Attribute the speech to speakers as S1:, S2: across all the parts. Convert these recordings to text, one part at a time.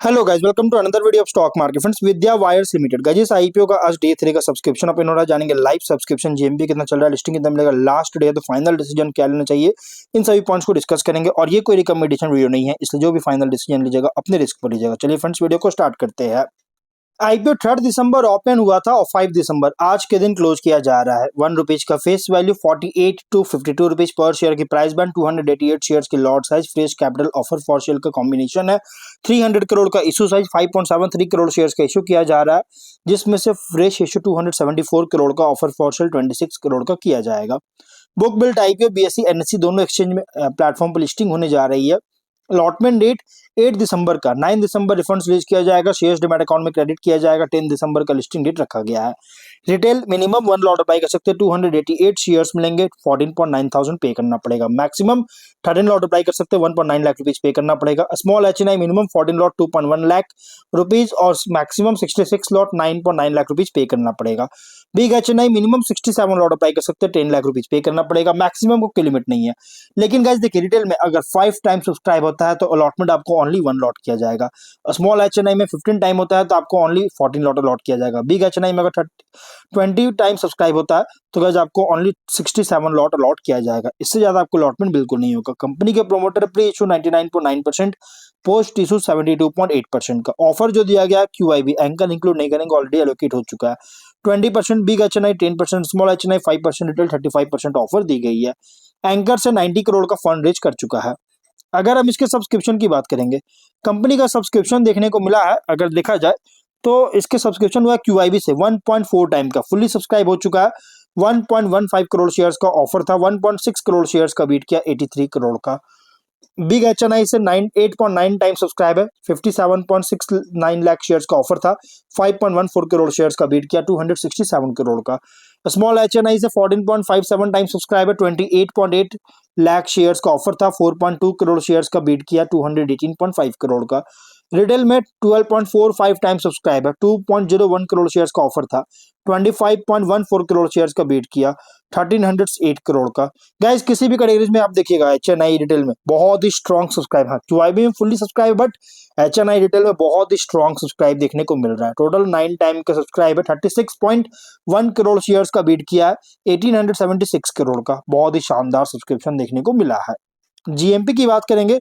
S1: Hello guys, welcome to another video of stock market friends. Vidya wires limited guys, इस IPO का आज day 3 का subscription अपन हो रहा है। जानेंगे लाइव सब्सक्रिप्शन जीएमपी कितना चल रहा है, लिस्टिंग कितना मिलेगा, लास्ट डे है तो फाइनल डिसीजन क्या लेना चाहिए, इन सभी पॉइंट्स को डिस्कस करेंगे। और ये कोई रिकमेंडेशन वीडियो नहीं है, इसलिए जो भी फाइनल डिसीजन लीजिएगा अपने रिस्क पर लीजिएगा। चलिए फ्रेंड्स, वीडियो को स्टार्ट करते हैं। आईपीओ 3 दिसंबर ओपन हुआ था और 5 दिसंबर आज के दिन क्लोज किया जा रहा है। ₹1 का फेस वैल्यू, 48 टू 52 रुपीज पर शेयर की प्राइस बैंड, 288 शेयर्स की lot size, fresh capital offer for sale का कॉम्बिनेशन है। 300 करोड़ का इशू साइज, 5.73 करोड़ शेयर्स का इशू किया जा रहा है, जिसमें से फ्रेश इशू 274 करोड़ का, ऑफर फॉर सेल 26 करोड़ का किया जाएगा। Book built IPO BSE NSC दोनों एक्सचेंज में प्लेटफॉर्म पर लिस्टिंग होने जा रही है। अलॉटमेंट डेट 8 दिसंबर का, 9 दिसंबर रिफंड्स रिलीज किया जाएगा, शेयर्स डिमैट अकाउंट में क्रेडिट किया जाएगा। 10 दिसंबर का लिस्टिंग डेट रखा गया है। रिटेल मिनिमम 1 लॉट अप्लाई कर सकते हैं, 288 शेयर्स मिलेंगे, 14.9 थाउजेंड पे करना पड़ेगा। मैक्सिमम 13 लॉट अप्लाई कर सकते हैं, 1.9 लाख रुपीज पे करना पड़ेगा। Small HNI minimum 14 lot 2.1 lakh rupees और मैक्सिमम 66 लॉट 9.9 लाख रुपीज पे करना पड़ेगा। Big HNI minimum 67 lot apply कर सकते हैं, 10 लाख रुपीज पे करना पड़ेगा। मैक्सिमम को कोई लिमिट नहीं है। लेकिन गाइस देखिए, रिटेल में अगर 5 टाइम सब्सक्राइब होता है तो अलॉटमेंट आपको ओनली 1 लॉट किया जाएगा। स्मॉल एचएनआई में 15 टाइम होता है तो आपको ओनली 14 लॉट अलॉट किया जाएगा। बिग एचएनआई में अगर 20 टाइम सब्सक्राइब होता है तो गाइस आपको ओनली 67 लॉट अलॉट किया जाएगा। इससे ज्यादा आपको अलॉटमेंट बिल्कुल नहीं होगा। कंपनी के promoter pre issue 99.9%, post issue 72.8% का। ऑफर जो दिया गया क्यूआईबी एंकर इंक्लूड नहीं करेंगे, ऑलरेडी एलोकेट हो चुका है। 20% big HNI, 10% small HNI, 5% retail, 35% offer दी गई है। एंकर से 90 करोड़ का फंड रेज कर चुका है। अगर हम इसके सब्सक्रिप्शन की बात करेंगे, कंपनी का सब्सक्रिप्शन देखने को मिला है, अगर देखा जाए तो इसके सब्सक्रिप्शन हुआ क्यूआईबी से 1.4 टाइम का, फुल्ली सब्सक्राइब हो चुका है। 1.15 करोड़ शेयर्स का ऑफर था, 1.6 करोड़ शेयर्स का बीट किया, 83 करोड़ का। बिग एचएनआई से 8.9 टाइम सब्सक्राइब है, 57.69 लाख शेयर्स का ऑफर था, 5.14 करोड़ शेयर्स का बीट किया, 267 करोड़ का। स्मॉल एचएनआई से 14.57 टाइम सब्सक्राइब है, 28.8 लाख शेयर्स का ऑफर था, 4.2 करोड़ शेयर्स का बीट किया, 218.5 करोड़ का। रिटेल में 12.45 टाइम सब्सक्राइब है, 2.01 करोड़ शेयर्स का ऑफर था, 25.14 करोड़ शेयर्स का बीट किया, 1308 करोड़ का। गाइस किसी भी कैटेगरीज में आप देखिएगा, एचएनआई रिटेल में बहुत ही स्ट्रॉन्ग सब्सक्राइब है, क्यूआईबी में fully subscribe, but HNI retail में बहुत ही स्ट्रॉन्ग सब्सक्राइब देखने को मिल रहा है। टोटल 9 टाइम का सब्सक्राइब है, 36.1 करोड़ शेयर्स का बीट किया है, 1876 करोड़ का। बहुत ही शानदार सब्सक्रिप्शन देखने को मिला है। जीएमपी की बात करेंगे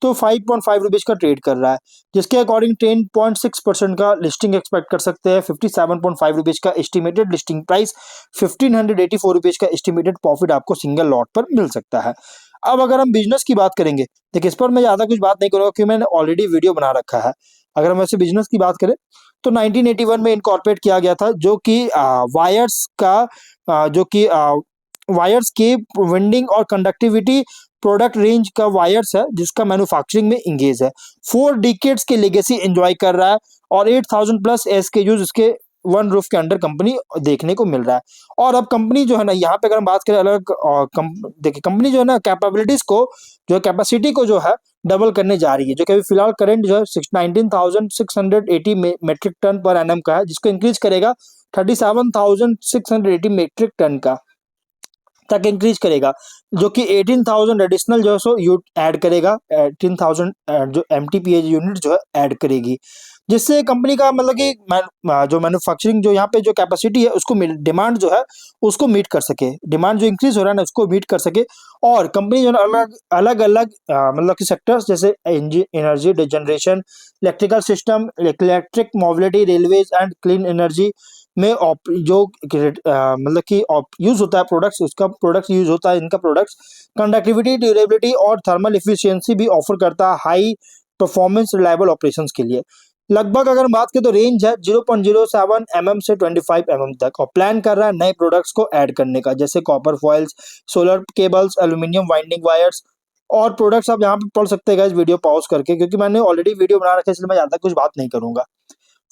S1: तो 5.5 रुपीज का ट्रेड कर रहा है, जिसके अकॉर्डिंग 10.6% का लिस्टिंग एक्सपेक्ट कर सकते हैं। 57.5 रुपीज का एस्टिमेटेड लिस्टिंग प्राइस, 1584 रुपीज का एस्टिमेटेड प्रॉफिट आपको सिंगल लॉट पर मिल सकता है। अब अगर हम बिजनेस की बात करेंगे, देखिए इस पर मैं ज्यादा कुछ बात नहीं करूंगा क्योंकि मैंने ऑलरेडी वीडियो बना रखा है। अगर हम ऐसे बिजनेस की बात करें तो 1981 में इनकॉर्पोरेट किया गया था, जो कि वायर्स का जो कि वायर्स की वेंडिंग और कंडक्टिविटी प्रोडक्ट रेंज का वायर्स है, जिसका मैन्युफैक्चरिंग में इंगेज है। 4 डिकेड्स की लेगेसी एंजॉय कर रहा है और 8000 प्लस एसकेयूज इसके वन रूफ के अंडर कंपनी देखने को मिल रहा है। और अब कंपनी जो है ना, यहाँ पे अगर हम बात करें अलग देखिए कंपनी जो है ना, कैपेबिलिटीज को जो कैपेसिटी को जो है डबल करने जा रही है, जो कि अभी फिलहाल करंट जो है 19,680 मेट्रिक टन पर एनएम का है, जिसको इंक्रीज करेगा 37,680 मेट्रिक टन का तक इंक्रीज करेगा, जो कि 18,000 एडिशनल जो है सो ऐड करेगा, 18,000 जो एमटीपीए यूनिट जो है ऐड करेगी, जिससे कंपनी का मतलब कि जो मैन्युफैक्चरिंग जो यहाँ पे जो कैपेसिटी है उसको डिमांड जो है उसको मीट कर सके, डिमांड जो इंक्रीज हो रहा है ना उसको मीट कर सके। और कंपनी जो अलग अलग अलग मतलब कि सेक्टर्स जैसे energy generation, electrical system, electric mobility, railways and clean energy में जो मतलब कि यूज होता है प्रोडक्ट्स, उसका प्रोडक्ट्स यूज होता है, इनका प्रोडक्ट्स कंडक्टिविटी, ड्यूरेबिलिटी और थर्मल इफिशियंसी भी ऑफर करता है हाई परफॉर्मेंस रिलायबल ऑपरेशंस के लिए। लगभग अगर बात करें तो रेंज है 0.07 mm से 25 mm तक, और प्लान कर रहा है नए प्रोडक्ट्स को ऐड करने का, जैसे copper foils, solar cables, aluminium winding wires और प्रोडक्ट्स आप यहाँ पे पढ़ सकते हैं इस वीडियो पॉज करके, क्योंकि मैंने ऑलरेडी वीडियो बना रखा है इसलिए मैं ज्यादा कुछ बात नहीं करूंगा।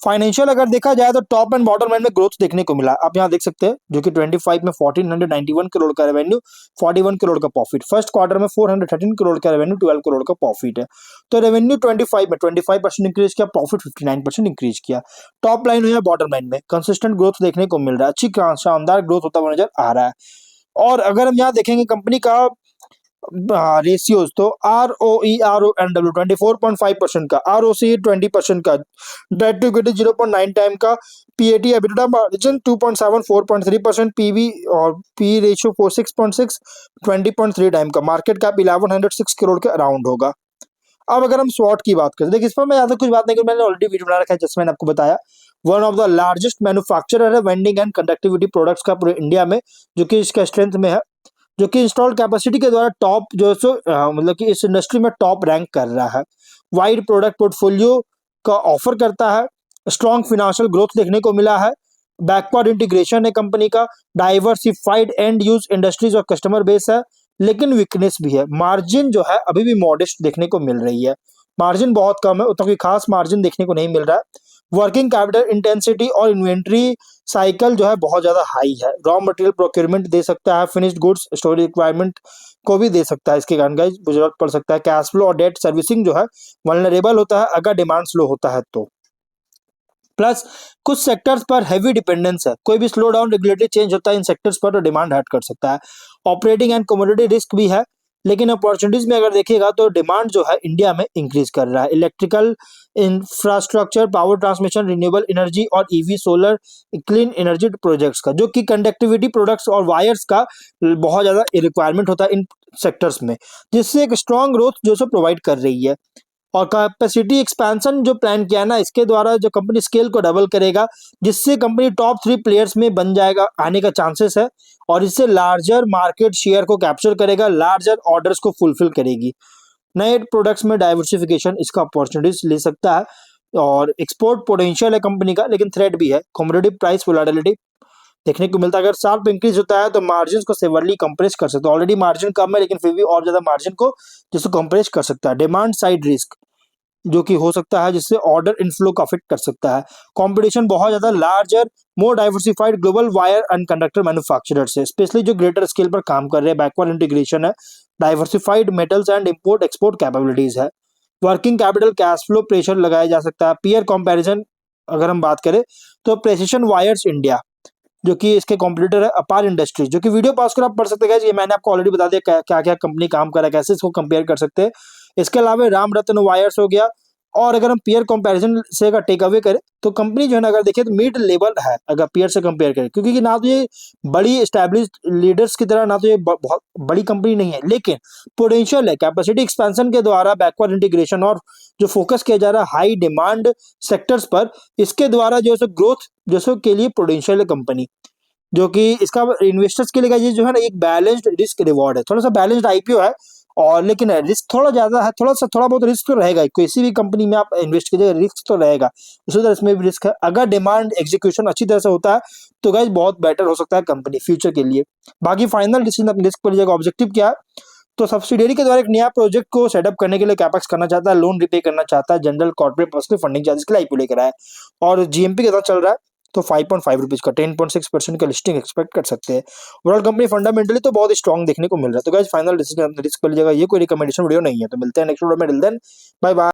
S1: फाइनेंशियल अगर देखा जाए तो टॉप एंड बॉटम लाइन में ग्रोथ देखने को मिला, आप यहाँ देख सकते हैं, जो कि 25 में 1491 करोड़ का रेवेन्यू, 41 करोड़ का प्रॉफिट। फर्स्ट क्वार्टर में 413 करोड़ का रेवेन्यू, 12 करोड़ का प्रॉफिट है। तो रेवेन्यू 25 में 25% इंक्रीज किया, प्रॉफिट 59% इंक्रीज किया। टॉप लाइन हो या बॉटम लाइन में कंसिस्टेंट ग्रोथ देखने को मिल रहा है, अच्छी शानदार ग्रोथ होता हुआ नजर आ रहा है। और अगर हम यहाँ देखेंगे कंपनी का रेशियोज, तो R O E R O N W 24.5% का, आर ओ सी 20% का, डेट टू इक्विटी 0.9 टाइम का, पीएटी एबिटा मार्जिन 2.7 4.3%, पीवी और पी रेशियो 46.6 20.3 टाइम का, मार्केट कैप 1106 करोड़ के अराउंड होगा। अब अगर हम स्वॉट की बात करें, देखिए इस पर मैं ज्यादा कुछ बात नहीं करूँ, मैंने ऑलरेडी वीडियो बना रखा है जिसमें मैंने आपको बताया। One of the largest manufacturer है वेंडिंग एंड कंडक्टिविटी प्रोडक्ट्स का पूरे इंडिया में, जो कि इसका स्ट्रेंथ में है, जो कि इंस्टॉल कैपेसिटी के द्वारा टॉप जो है सो मतलब कि इस इंडस्ट्री में टॉप रैंक कर रहा है। वाइड प्रोडक्ट पोर्टफोलियो का ऑफर करता है, स्ट्रॉन्ग फिनेंशियल ग्रोथ देखने को मिला है, बैकवर्ड इंटीग्रेशन है कंपनी का, डाइवर्सिफाइड एंड यूज इंडस्ट्रीज और कस्टमर बेस है, लेकिन वीकनेस भी है। मार्जिन जो है अभी भी मॉडेस्ट देखने को मिल रही है, मार्जिन बहुत कम है, उतना कोई खास मार्जिन देखने को नहीं मिल रहा है। वर्किंग कैपिटल इंटेंसिटी और इन्वेंट्री साइकिल जो है बहुत ज्यादा हाई है। रॉ मटेरियल प्रोक्योरमेंट दे सकता है, फिनिश्ड गुड्स स्टोरेज रिक्वायरमेंट को भी दे सकता है, इसके कारण गाइस जरूरत पड़ सकता है। कैश फ्लो और डेट सर्विसिंग जो है वल्नरेबल होता है अगर डिमांड स्लो होता है तो। प्लस कुछ सेक्टर्स पर हैवी डिपेंडेंस है, कोई भी स्लो डाउन रेगुलेटरी चेंज होता है इन सेक्टर्स पर तो डिमांड हर्ट कर सकता है। ऑपरेटिंग एंड कमोडिटी रिस्क भी है, लेकिन अपॉर्चुनिटीज में अगर देखिएगा तो डिमांड जो है इंडिया में इंक्रीज कर रहा है। Electrical infrastructure, power transmission, renewable energy और EV, solar, clean energy projects का, जो कि कंडक्टिविटी प्रोडक्ट्स और वायर्स का बहुत ज्यादा रिक्वायरमेंट होता है इन सेक्टर्स में, जिससे एक स्ट्रॉन्ग ग्रोथ जो सो प्रोवाइड कर रही है। और कैपेसिटी एक्सपेंशन जो प्लान किया ना, इसके द्वारा जो कंपनी स्केल को डबल करेगा, जिससे कंपनी टॉप 3 प्लेयर्स में बन जाएगा, आने का चांसेस है, और इससे लार्जर मार्केट शेयर को कैप्चर करेगा, लार्जर ऑर्डर्स को फुलफिल करेगी। नए प्रोडक्ट्स में डाइवर्सिफिकेशन इसका अपॉर्चुनिटीज ले सकता है, और एक्सपोर्ट पोटेंशियल है कंपनी का, लेकिन थ्रेट भी है, कमोडिटी प्राइस वोलेटिलिटी देखने को मिलता है। अगर शार्प इंक्रीज होता है तो मार्जिन को सेवरली कंप्रेस कर सकता है, ऑलरेडी मार्जिन कम है लेकिन फिर भी और ज्यादा मार्जिन को जिसको कंप्रेस कर सकता है। डिमांड साइड रिस्क जो कि हो सकता है, जिससे ऑर्डर इनफ्लो को अफेक्ट कर सकता है। कंपटीशन बहुत ज्यादा larger more diversified global wire and conductor manufacturers है, स्पेशली जो ग्रेटर स्केल पर काम कर रहे हैं, बैकवर्ड इंटीग्रेशन है, diversified metals and import export capabilities है। Working capital cash flow pressure लगाया जा सकता है। पीयर कंपैरिजन अगर हम बात करें तो प्रेसिशन वायर्स इंडिया जो कि इसके कॉम्पिटिटर है अपार इंडस्ट्रीज, जो कि वीडियो पास कर आप पढ़ सकते हैं, ये मैंने आपको ऑलरेडी बता दिया क्या क्या कंपनी काम कर रहा है, कैसे इसको कंपेयर कर सकते हैं। इसके अलावा राम रतन वायर्स हो गया, और अगर हम पीयर कंपैरिजन से अगर टेक अवे करें तो कंपनी जो है ना, अगर देखिए तो मिड लेवल है अगर पीयर से कंपेयर करें, क्योंकि ना तो ये बड़ी एस्टैब्लिश्ड लीडर्स की तरह, ना तो ये बहुत बड़ी कंपनी नहीं है, लेकिन पोटेंशियल है कैपेसिटी एक्सपेंशन के द्वारा, बैकवर्ड इंटीग्रेशन और जो फोकस किया जा रहा है हाई डिमांड सेक्टर्स पर, इसके द्वारा जो है ग्रोथ जो के लिए पोटेंशियल है कंपनी, जो कि इसका इन्वेस्टर्स के लिए ये जो है ना एक बैलेंस्ड रिस्क रिवॉर्ड है, थोड़ा सा बैलेंस्ड आईपीओ है, और लेकिन रिस्क थोड़ा ज्यादा है, थोड़ा बहुत रिस्क तो रहेगा ही, किसी भी कंपनी में आप इन्वेस्ट कीजिएगा रिस्क तो रहेगा, उसी तरह इसमें भी रिस्क है। अगर डिमांड एग्जीक्यूशन अच्छी तरह से होता है तो गाइस बहुत बेटर हो सकता है कंपनी फ्यूचर के लिए। बाकी फाइनल डिसीजन अपनी रिस्क पर लीजिएगा। ऑब्जेक्टिव क्या है, तो सब्सिडियरी के द्वारा एक नया प्रोजेक्ट को सेटअप करने के लिए कैपेक्स करना चाहता है, लोन रिपे करना चाहता है, general corporate personal funding charges के लिए आईपीओ लेकर आया, और जीएमपी के साथ चल रहा है तो 5.5 रुपीज का 10.6% का लिस्टिंग एक्सपेक्ट कर सकते हैं। ओवरऑल कंपनी फंडामेंटली तो बहुत स्ट्रॉन्ग देखने को मिल रहा है। तो गाइस फाइनल डिसीजन अपने रिस्क पर लीजिएगा, ये कोई रिकमेंडेशन वीडियो नहीं है। तो मिलते हैं नेक्स्ट वीडियो में, टिल देन बाय बाय।